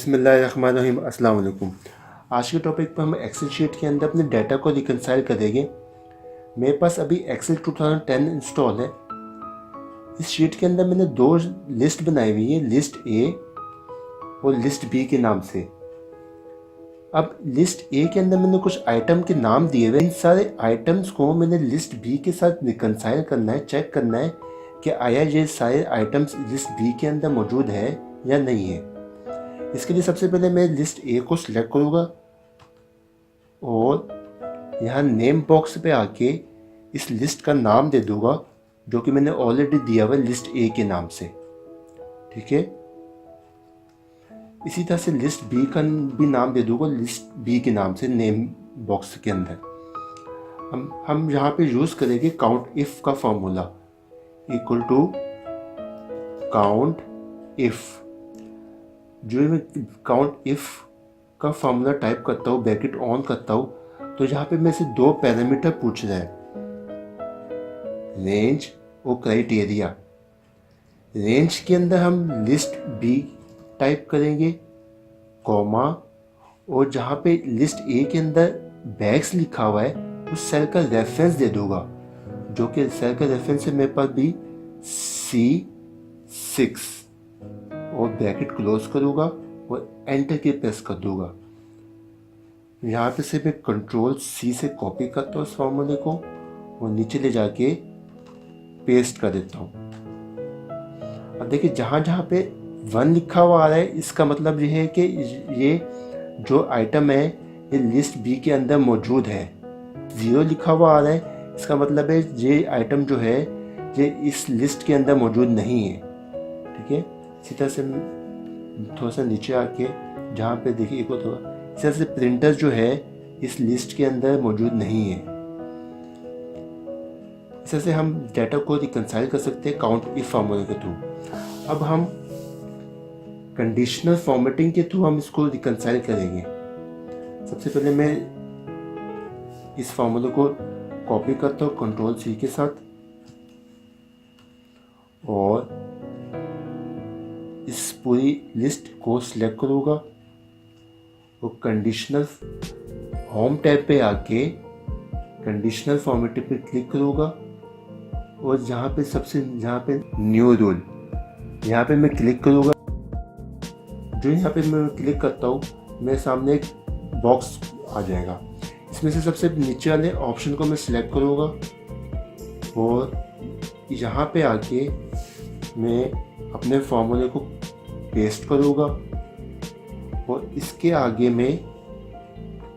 बिस्मिल्लाहिर्रहमानिर्रहीम। अस्सलाम वालेकुम। आज के टॉपिक पर हम एक्सेल शीट के अंदर अपने डाटा को रिकंसाइल करेंगे। मेरे पास अभी एक्सेल 2010 इंस्टॉल है। इस शीट के अंदर मैंने दो लिस्ट बनाई हुई है, लिस्ट ए और लिस्ट बी के नाम से। अब लिस्ट ए के अंदर मैंने कुछ आइटम के नाम दिए हुए, इन सारे आइटम्स को मैंने लिस्ट बी के साथ रिकंसाइल करना है, चेक करना है कि आया ये सारे आइटम्स लिस्ट बी के अंदर मौजूद है या नहीं है। इसके लिए सबसे पहले मैं लिस्ट ए को सिलेक्ट करूँगा और यहाँ नेम बॉक्स पे आके इस लिस्ट का नाम दे दूँगा जो कि मैंने ऑलरेडी दिया हुआ लिस्ट ए के नाम से। ठीक है, इसी तरह से लिस्ट बी का भी नाम दे दूँगा लिस्ट बी के नाम से नेम बॉक्स के अंदर। हम यहाँ पे यूज़ करेंगे काउंट इफ़ का formula, equal to count if. जो मैं काउंट इफ़ का फॉर्मूला टाइप करता हूँ, ब्रैकेट ऑन करता हूँ, तो यहाँ पे मेरे से दो पैरामीटर पूछ रहा है, रेंज और क्राइटेरिया। रेंज के अंदर हम लिस्ट बी टाइप करेंगे, कॉमा, और जहाँ पे लिस्ट ए के अंदर बैक्स लिखा हुआ है उस सेल का रेफरेंस दे दूंगा, जो कि सेल का रेफरेंस है मेरे पास भी C6, और ब्रैकेट क्लोज करूँगा और एंटर की प्रेस कर दूँगा। यहाँ पे से मैं कंट्रोल C से कॉपी करता हूँ इस फॉर्मूले को और नीचे ले जाके पेस्ट कर देता हूँ। अब देखिए जहाँ जहाँ पे 1 लिखा हुआ आ रहा है, इसका मतलब ये है कि ये जो आइटम है ये लिस्ट बी के अंदर मौजूद है। 0 लिखा हुआ आ रहा है, इसका मतलब है ये आइटम जो है ये इस लिस्ट के अंदर मौजूद नहीं है। ठीक है, इसी तरह से थोड़ा सा नीचे आके जहाँ पे देखिए एक थोड़ा इस तरह से प्रिंटर जो है इस लिस्ट के अंदर मौजूद नहीं है। इस तरह से हम डाटा को रिकंसाइल कर सकते हैं काउंट इफ फॉर्मूले के थ्रू। अब हम कंडीशनल फॉर्मेटिंग के थ्रू हम इसको रिकंसाइल करेंगे। सबसे पहले मैं इस फॉर्मूले को कॉपी करता हूँ कंट्रोल C के साथ और इस पूरी लिस्ट को सिलेक्ट करूँगा और कंडीशनल होम टैब पे आके कंडीशनल फॉर्मेटिंग पे क्लिक करूँगा और जहाँ पे न्यू रूल यहाँ पे मैं क्लिक करूँगा। जो यहाँ पे मैं क्लिक करता हूँ मेरे सामने एक बॉक्स आ जाएगा। इसमें से सबसे नीचे वाले ऑप्शन को मैं सिलेक्ट करूँगा और यहाँ पे आके मैं अपने फॉर्मूले को पेस्ट करूँगा और इसके आगे मैं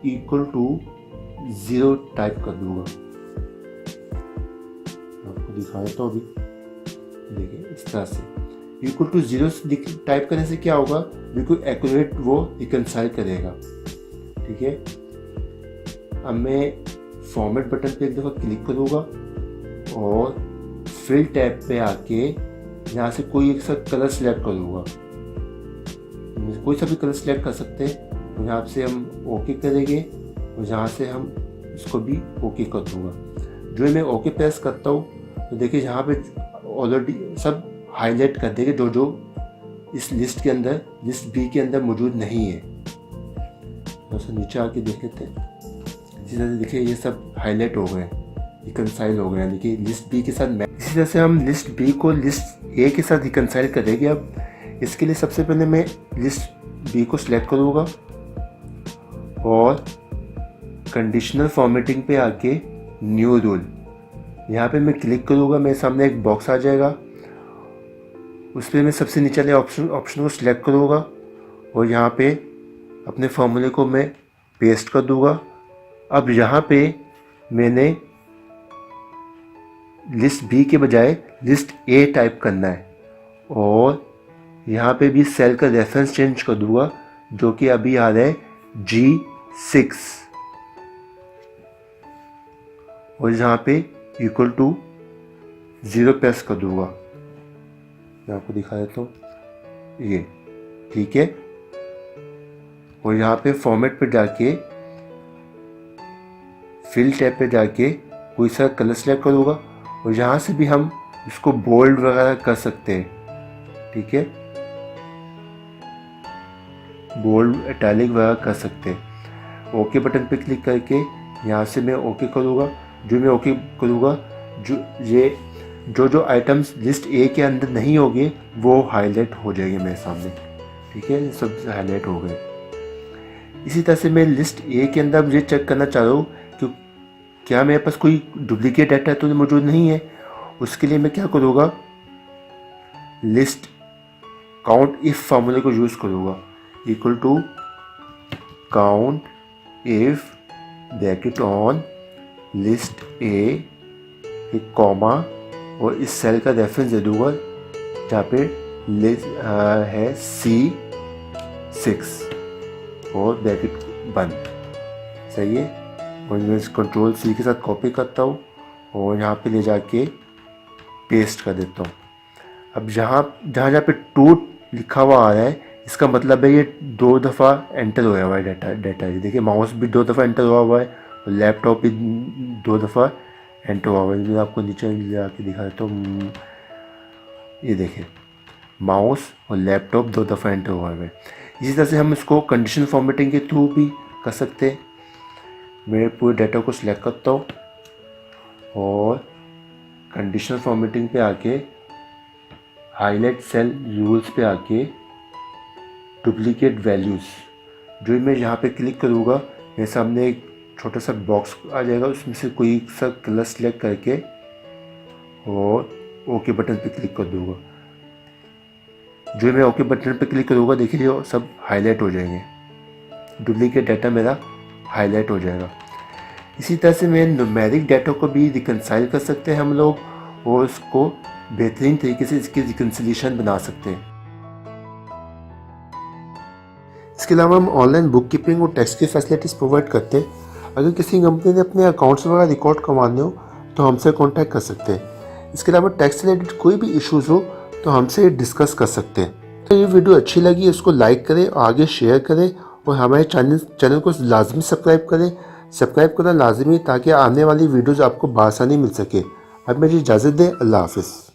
इक्वल टू 0 टाइप कर दूँगा। आपको दिखाया तो अभी देखिए इस तरह से इक्वल टू 0 टाइप करने से क्या होगा, बिल्कुल एक्यूरेट वो रिकंसाइल करेगा। ठीक है, अब मैं फॉर्मेट बटन पे एक दफ़ा क्लिक करूँगा और फिल टैब पे आके यहाँ से कोई एक सा कलर सेलेक्ट करूँगा। कोई सा भी कलर सेलेक्ट कर सकते हैं। यहाँ से हम ओके करेंगे और यहाँ से हम इसको भी ओके कर दूँगा। जो मैं ओके प्रेस करता हूँ तो देखिए यहाँ पे ऑलरेडी सब हाईलाइट कर देंगे जो इस लिस्ट के अंदर लिस्ट बी के अंदर मौजूद नहीं है। तो नीचे आके देख लेते हैं। इसी तरह से देखिए ये सब हाईलाइट हो गए, रिकंसाइल हो गया, यानी कि लिस्ट बी के साथ। इसी तरह से हम लिस्ट बी को लिस्ट ए के साथ रिकंसाइल करेंगे। अब इसके लिए सबसे पहले मैं लिस्ट बी को सिलेक्ट करूँगा और कंडीशनल फॉर्मेटिंग पे आके न्यू रूल यहाँ पे मैं क्लिक करूँगा। मेरे सामने एक बॉक्स आ जाएगा, उस पर मैं सबसे नीचे वाले ऑप्शन को सिलेक्ट करूँगा और यहाँ पे अपने फॉर्मूले को मैं पेस्ट कर दूँगा। अब यहाँ पे मैंने लिस्ट बी के बजाय लिस्ट ए टाइप करना है और यहाँ पे भी सेल का रेफरेंस चेंज कर दूँगा, जो कि अभी आ रहा है G6, और यहाँ पे इक्वल टू 0 प्रेस कर दूँगा। मैं आपको दिखा देता हूँ, ये ठीक है। और यहाँ पे फॉर्मेट पे जाके फिल टैब पे जाके कोई सा कलर सेलेक्ट करूँगा और यहाँ से भी हम इसको बोल्ड वगैरह कर सकते हैं। ठीक है, बोल्ड, इटैलिक वगैरह कर सकते हैं। ओके बटन पे क्लिक करके यहाँ से मैं ओके करूँगा। जो मैं ओके करूँगा, जो आइटम्स लिस्ट ए के अंदर नहीं होंगे वो हाईलाइट हो जाएंगे मेरे सामने। ठीक है, सब हाईलाइट हो गए। इसी तरह से मैं लिस्ट ए के अंदर ये चेक करना चाह रहा हूँ कि क्या मेरे पास कोई डुप्लीकेट डाटा तो मौजूद नहीं है। उसके लिए मैं क्या करूँगा, लिस्ट काउंट इफ फार्मूले को यूज़ करूँगा। Equal to count if bracket on list A, एक कॉमा और इस सेल का रेफरेंस दे दूँगा जहाँ पे लिस्ट है C6 और ब्रैकेट बंद। सही है। और मैं कंट्रोल C के साथ कॉपी करता हूँ और यहाँ पे ले जाके पेस्ट कर देता हूँ। अब जहाँ पे 2 लिखा हुआ आ रहा है, इसका मतलब है ये 2 दफ़ा एंटर हुआ हुआ है डाटा। ये देखिए, माउस भी 2 दफ़ा एंटर हुआ हुआ है और लैपटॉप भी 2 दफ़ा एंटर हुआ हुआ है। मैं आपको नीचे ले के दिखा देता हूँ। ये देखिए, माउस और लैपटॉप 2 दफ़ा एंटर हुआ है। इसी तरह से हम इसको कंडीशन फॉर्मेटिंग के थ्रू भी कर सकते हैं। मैं पूरे डाटा को सिलेक्ट करता हूँ और कंडीशन फॉर्मेटिंग पे आके हाईलाइट सेल रूल्स पे आके डुप्लीकेट वैल्यूज़, जो मैं यहाँ पे क्लिक करूँगा मेरे सामने एक छोटा सा बॉक्स आ जाएगा। उसमें से कोई सा कलर सेलेक्ट करके और ओके बटन पे क्लिक कर दूँगा। जो मैं ओके बटन पे क्लिक करूँगा, देखिए ये सब हाईलाइट हो जाएंगे, डुप्लीकेट डाटा मेरा हाईलाइट हो जाएगा। इसी तरह से मैं न्यूमेरिक डाटा को भी रिकंसाइल कर सकते हैं हम लोग और उसको बेहतरीन तरीके से इसकी रिकंसिलिएशन बना सकते हैं। इसके अलावा हम ऑनलाइन बुक कीपिंग और टैक्स की फैसिलिटीज़ प्रोवाइड करते हैं। अगर किसी कंपनी ने अपने अकाउंट्स वगैरह रिकॉर्ड करवाने हो तो हमसे कांटेक्ट कर सकते हैं। इसके अलावा टैक्स रिलेटेड कोई भी इश्यूज़ हो तो हमसे डिस्कस कर सकते हैं। तो ये वीडियो अच्छी लगी, इसको लाइक करें, आगे शेयर करें और हमारे चैनल को लाजमी सब्सक्राइब करें। सब्सक्राइब करना लाजमी, ताकि आने वाली वीडियोज़ आपको बआसानी मिल सके। अब मुझे इजाज़त दें। अल्लाह हाफ़िज़।